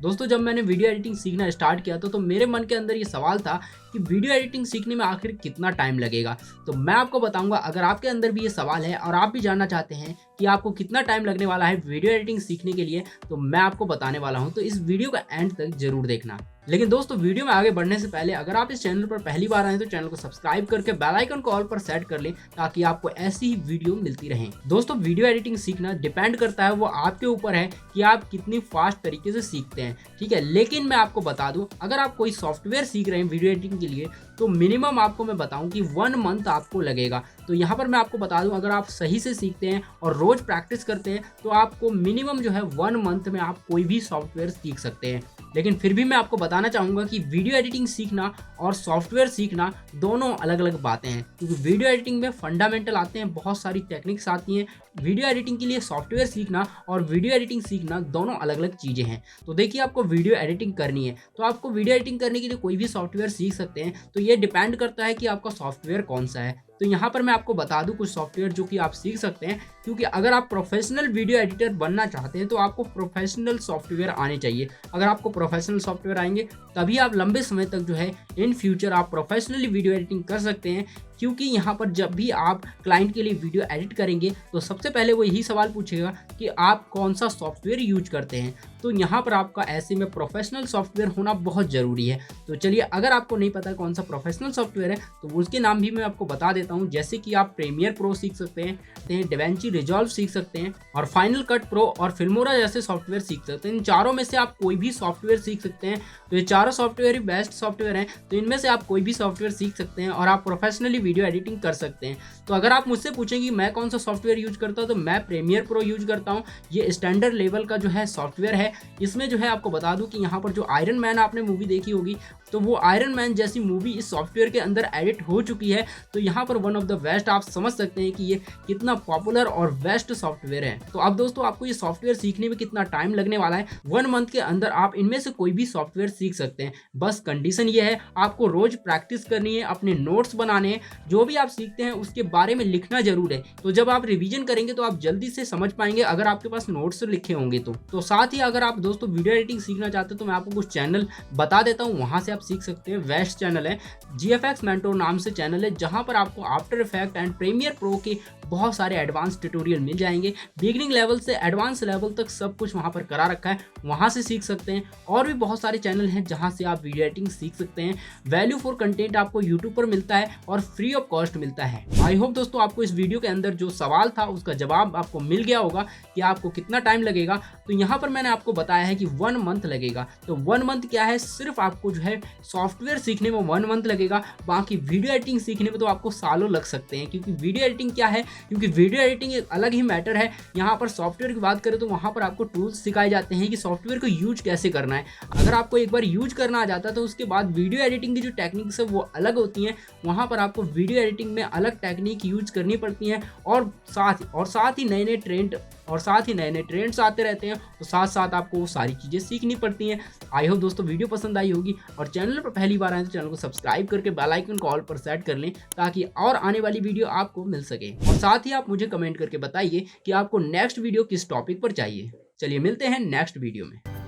दोस्तों जब मैंने वीडियो एडिटिंग सीखना स्टार्ट किया था तो मेरे मन के अंदर ये सवाल था कि वीडियो एडिटिंग सीखने में आखिर कितना टाइम लगेगा। तो मैं आपको बताऊंगा, अगर आपके अंदर भी ये सवाल है और आप भी जानना चाहते हैं कि आपको कितना टाइम लगने वाला है वीडियो एडिटिंग सीखने के लिए, तो मैं आपको बताने वाला हूं। तो इस वीडियो का एंड तक जरूर देखना। लेकिन दोस्तों वीडियो में आगे बढ़ने से पहले अगर आप इस चैनल पर पहली बार आए तो चैनल को सब्सक्राइब करके बेल आइकन को ऑल पर सेट कर लें ताकि आपको ऐसी ही वीडियो मिलती रहे। दोस्तों वीडियो एडिटिंग सीखना डिपेंड करता है, वो आपके ऊपर है कि आप कितनी फास्ट तरीके से सीखते हैं, ठीक है। लेकिन मैं आपको बता दूं, अगर आप कोई सॉफ्टवेयर सीख रहे हैं वीडियो एडिटिंग के लिए तो मिनिमम आपको मैं बताऊं कि 1 मंथ आपको लगेगा। तो यहाँ पर मैं आपको बता दूं, अगर आप सही से सीखते हैं और रोज प्रैक्टिस करते हैं तो आपको मिनिमम जो है 1 मंथ में आप कोई भी सॉफ्टवेयर सीख सकते हैं। लेकिन फिर भी मैं आपको बताना चाहूँगा कि वीडियो एडिटिंग सीखना और सॉफ्टवेयर सीखना दोनों अलग अलग बातें हैं, क्योंकि वीडियो एडिटिंग में फंडामेंटल आते हैं, बहुत सारी टेक्निक्स आती हैं। वीडियो एडिटिंग के लिए सॉफ्टवेयर सीखना और वीडियो एडिटिंग सीखना दोनों अलग अलग चीज़ें हैं। तो देखिए, आपको वीडियो एडिटिंग करनी है तो आपको वीडियो एडिटिंग करने के लिए कोई भी सॉफ्टवेयर सीख सकते हैं। तो ये डिपेंड करता है कि आपका सॉफ्टवेयर कौन सा है। तो यहाँ पर मैं आपको बता दूं कुछ सॉफ्टवेयर जो कि आप सीख सकते हैं, क्योंकि अगर आप प्रोफेशनल वीडियो एडिटर बनना चाहते हैं तो आपको प्रोफेशनल सॉफ्टवेयर आने चाहिए। अगर आपको प्रोफेशनल सॉफ्टवेयर आएंगे तभी आप लंबे समय तक जो है इन फ्यूचर आप प्रोफेशनली वीडियो एडिटिंग कर सकते हैं। क्योंकि यहाँ पर जब भी आप क्लाइंट के लिए वीडियो एडिट करेंगे तो सबसे पहले वो यही सवाल पूछेगा कि आप कौन सा सॉफ्टवेयर यूज करते हैं। तो यहाँ पर आपका ऐसे में प्रोफेशनल सॉफ्टवेयर होना बहुत ज़रूरी है। तो चलिए, अगर आपको नहीं पता कौन सा प्रोफेशनल सॉफ्टवेयर है तो उसके नाम भी मैं आपको बता देता हूँ। जैसे कि आप प्रीमियर प्रो सीख सकते हैं, डेविंची रिजॉल्व सीख सकते हैं और फाइनल कट प्रो और फिल्मोरा जैसे सॉफ्टवेयर सीख सकते हैं। इन चारों में से आप कोई भी सॉफ्टवेयर सीख सकते हैं। तो ये चारों सॉफ्टवेयर ही बेस्ट सॉफ्टवेयर हैं, तो इनमें से आप कोई भी सॉफ्टवेयर सीख सकते हैं और आप प्रोफेशनली वीडियो एडिटिंग कर सकते हैं। तो अगर आप मुझसे पूछेंगे मैं कौन सा सॉफ्टवेयर यूज करता हूँ तो मैं प्रीमियर प्रो यूज करता हूँ। ये स्टैंडर्ड लेवल का जो है सॉफ्टवेयर है। इसमें जो है आपको बता दूं कि यहाँ पर जो आयरन मैन आपने मूवी देखी होगी तो वो आयरन मैन जैसी मूवी इस सॉफ्टवेयर के अंदर एडिट हो चुकी है। तो यहाँ पर वन ऑफ द बेस्ट, आप समझ सकते हैं कि ये कितना पॉपुलर और बेस्ट सॉफ्टवेयर है। तो अब दोस्तों आपको ये सॉफ्टवेयर सीखने में कितना टाइम लगने वाला है, 1 मंथ के अंदर आप इनमें से कोई भी सॉफ्टवेयर सीख सकते हैं। बस कंडीशन ये है, आपको रोज प्रैक्टिस करनी है, अपने नोट्स बनाने हैं, जो भी आप सीखते हैं उसके बारे में लिखना जरूर है। तो जब आप रिवीजन करेंगे तो आप जल्दी से समझ पाएंगे, अगर आपके पास नोट्स लिखे होंगे तो साथ ही अगर आप दोस्तों वीडियो एडिटिंग सीखना चाहते हैं तो मैं आपको कुछ चैनल बता देता हूँ, वहां से आप सीख सकते हैं। वेस्ट चैनल है, GFX मेंटोर नाम से चैनल है, जहां पर आपको After Effect and Premiere Pro के बहुत सारे एडवांस ट्यूटोरियल मिल जाएंगे। बिगिनिंग लेवल से एडवांस लेवल तक सब कुछ वहां पर करा रखा है, वहां से सीख सकते हैं। और भी बहुत सारे चैनल हैं जहां से आप वीडियो एडिटिंग सीख सकते हैं। वैल्यू फॉर कंटेंट आपको यूट्यूब पर मिलता है और फ्री ऑफ कॉस्ट मिलता है। आई होप दोस्तों आपको इस वीडियो के अंदर जो सवाल था उसका जवाब आपको मिल गया होगा कि आपको कितना टाइम लगेगा। तो यहाँ पर मैंने आपको बताया है कि 1 मंथ लगेगा। तो 1 मंथ क्या है, सिर्फ आपको जो है सॉफ्टवेयर सीखने में 1 मंथ लगेगा। बाकी वीडियो एडिटिंग सीखने में तो आपको सालों लग सकते हैं, क्योंकि वीडियो एडिटिंग क्या है, क्योंकि वीडियो एडिटिंग एक अलग ही मैटर है। यहाँ पर सॉफ्टवेयर की बात करें तो वहाँ पर आपको टूल्स सिखाए जाते हैं कि सॉफ्टवेयर को यूज कैसे करना है। अगर आपको एक बार यूज करना आ जाता है तो उसके बाद वीडियो एडिटिंग की जो टेक्निक्स है वो अलग होती हैं। वहाँ पर आपको वीडियो एडिटिंग में अलग टेक्निक यूज करनी पड़ती हैं और साथ ही नए नए ट्रेंड्स आते रहते हैं। तो साथ साथ आपको वो सारी चीज़ें सीखनी पड़ती हैं। आई होप दोस्तों वीडियो पसंद आई होगी, और चैनल पर पहली बार आए तो चैनल को सब्सक्राइब करके बेल आइकन को ऑल पर सेट कर लें ताकि और आने वाली वीडियो आपको मिल सके। और साथ ही आप मुझे कमेंट करके बताइए कि आपको नेक्स्ट वीडियो किस टॉपिक पर चाहिए। चलिए मिलते हैं नेक्स्ट वीडियो में।